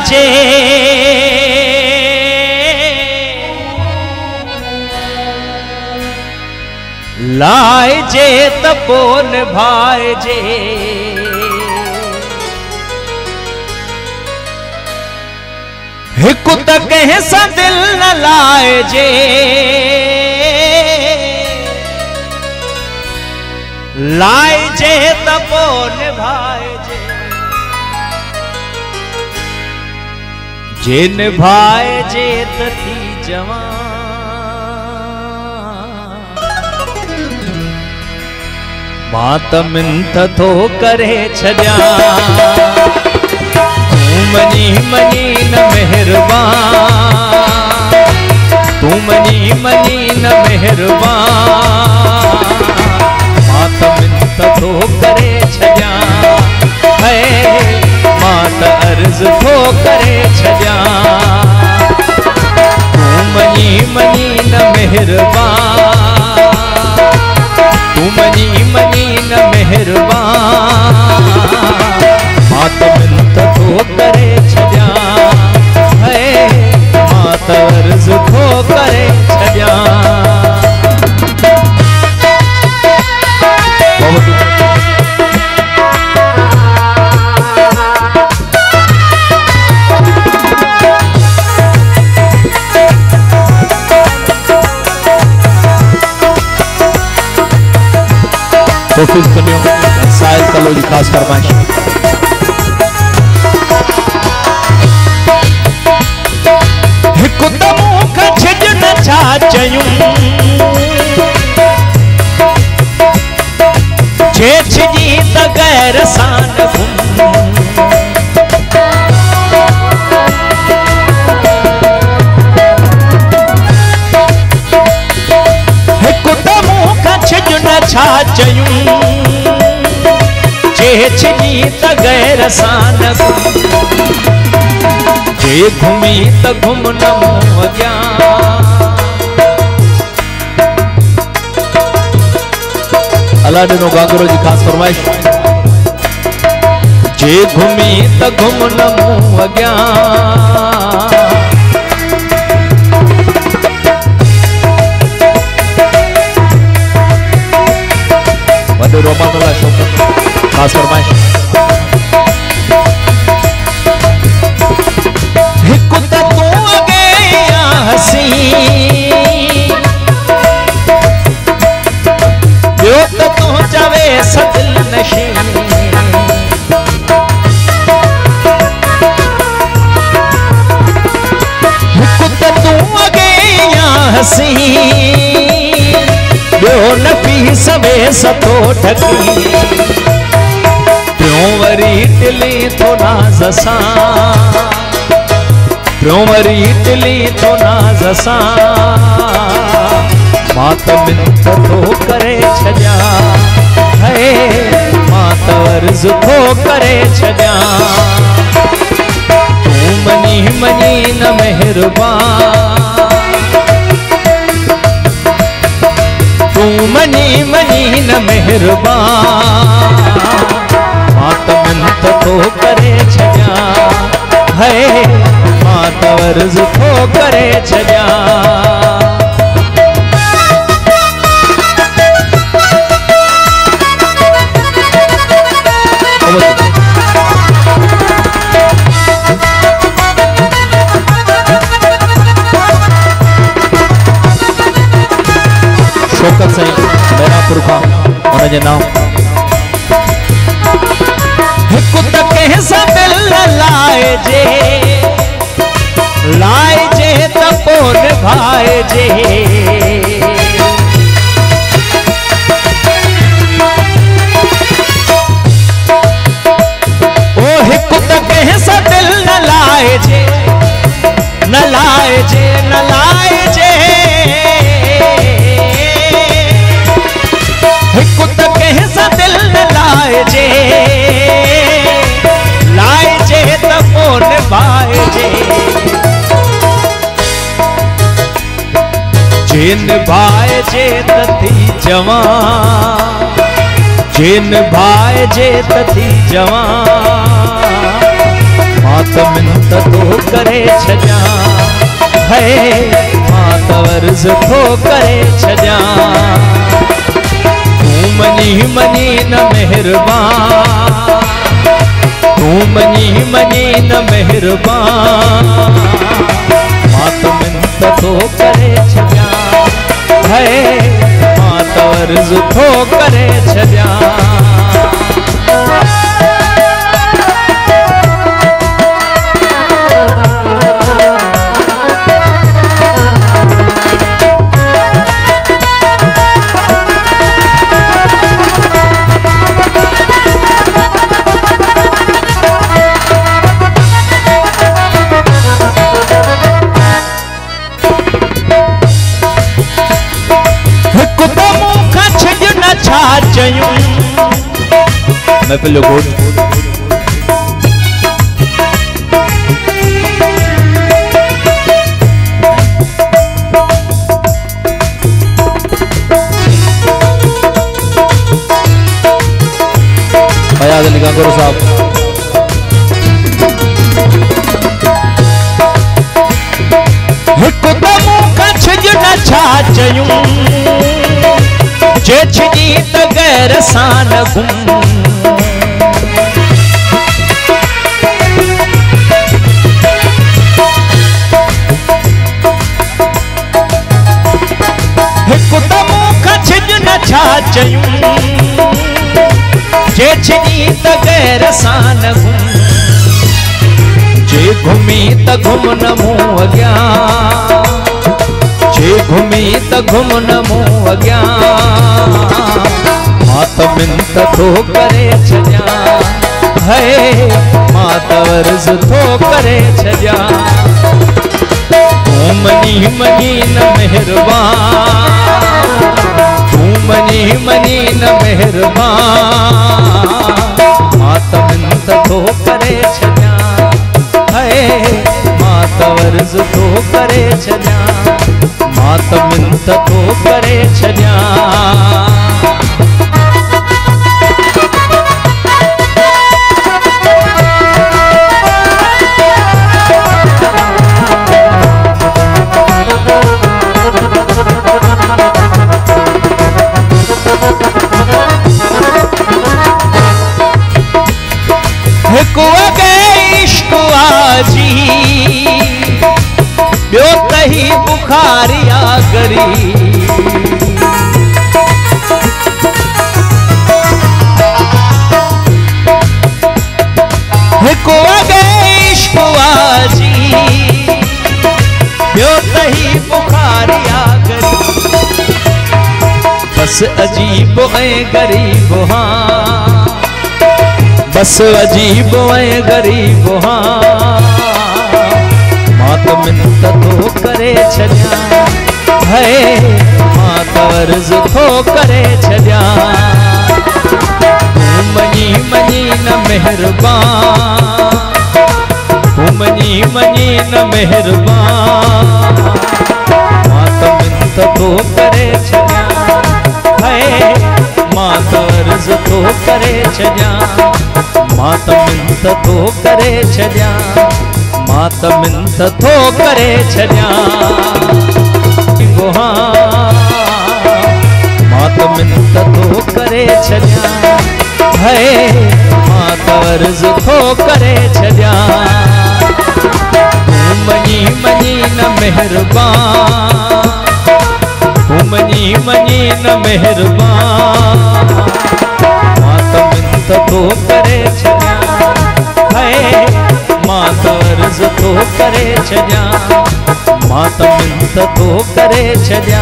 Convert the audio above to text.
जे लाए जे तपो निभाए जे हिकु त कंहिं सां दिल न लाए जे लाए जे तपो निभाए जे निभाए जे त थी जवान मां त मिंथ थो करे छॾियां तूं मनी मनी न मेहरबान तूं मनी मनी न मेहरबान मां त मिंथ थो करे छॾियां है मां त अर्ज़ थो करे छॾियां तूं मनी मनी न मेहरबान तूं मनी मनी न मेहरबान मां त मिंथ थो करे छॾियां है मां त अर्ज़ थो करे छॾियां तोफ़ीक़ सुनियो साहिल कलो जी ख़ास फरमाइश हिकु त मूंखां छिज न छा चयूं जे छिजी त गैर सां न घुम हिकु त मूंखां छिज न छा चयूं जे छिजी त गैर सां न घुम जे घुमी त घुम न मूं अॻियां अला ॾिनो गांगरो जी ख़ास फरमाइश जे घुमी त घुम न मूं अॻियां वॾो रोमान अला शौक़ ख़ास फरमाइश हिकु त तूं अॻे हसी ॿियो त तूं चवे सदिल नशी हिकु त तूं अॻे हसी ॿियो न पी सवे सतो ढकी टियों वरी टिली थो नाज़ सां टियों वरी टिली थो नाज़ सां मां त मिंथ थो करे छॾियां है मां त अर्ज़ थो करे छॾियां तूं मनी मनी न मेहरबान तूं मनी मनी न मेहरबान मां त मिंथ थो करे छॾियां है मां त अर्ज़ थो करे छॾियां शौकत साईं मैरापुर खां उनजे नाम हिकु त कंहिं सां दिल लाए जे त पोइ निभाए जे ओ हिकु त कंहिं सां दिल न लाए जे न लाए जे न लाए जे हिकु त कंहिं सां दिल न लाए जे त पोइ निभाए जे निभाए जे त थी जवान जे निभाए जे त थी जवान मां त मिंथ करे छजा है मात अर्ज थो करे छजा तू मनी मनी न मेहरबान तू मनी मनी न मेहरबान मात मिन्नत थो करे छजा है मात अर्ज थो करे छजा मैं पहले गोट फयाज अली कांगोर साहब हिकु दमो कछ न छा चयूं जे छिजी त गैर सान गुम हिकु दमो कछ न छा चयूं जे छिजी त गैर सान गुम जे घुमी त घुम न मूं अॻियां जे घुमी त घुम न मूं अॻियां मात मिन्नत थो करे छजा है मात अर्ज थो करे छजा तू मनी मनी न मेहरबान तू मनी मनी न मेहरबान मात मिन्नत थो करे छजा है मात अर्ज थो करे छजा मात मिन्नत थो करे छजा हिकु अॻे इश्क आजी ॿियो तही बुखारिया गरी हिकु अॻे इश्क आजी ॿियो तही बुखारिया गरी बस अजीब ऐं गरीब हाँ बस अजीब ऐं गरीब हाँ मात मिन्नत थो करे छजा है मात अर्ज थो करे छजा तू मनी मनी न मेहरबान तू मनी मनी न मेहरबान मात मिन्नत थो करे छजा है मात अर्ज थो करे छजा मात मिन्नत थो करे छजा मात मिन्नत थो करे छजा मात मिन्नत थो करे छजा है मात अर्ज थो करे छजा तू मनी मनी न मेहरबान तू मनी मनी न मेहरबान मात मिन्नत थो करे छजा है मात अर्ज थो करे छजा मात मिन्नत थो करे छजा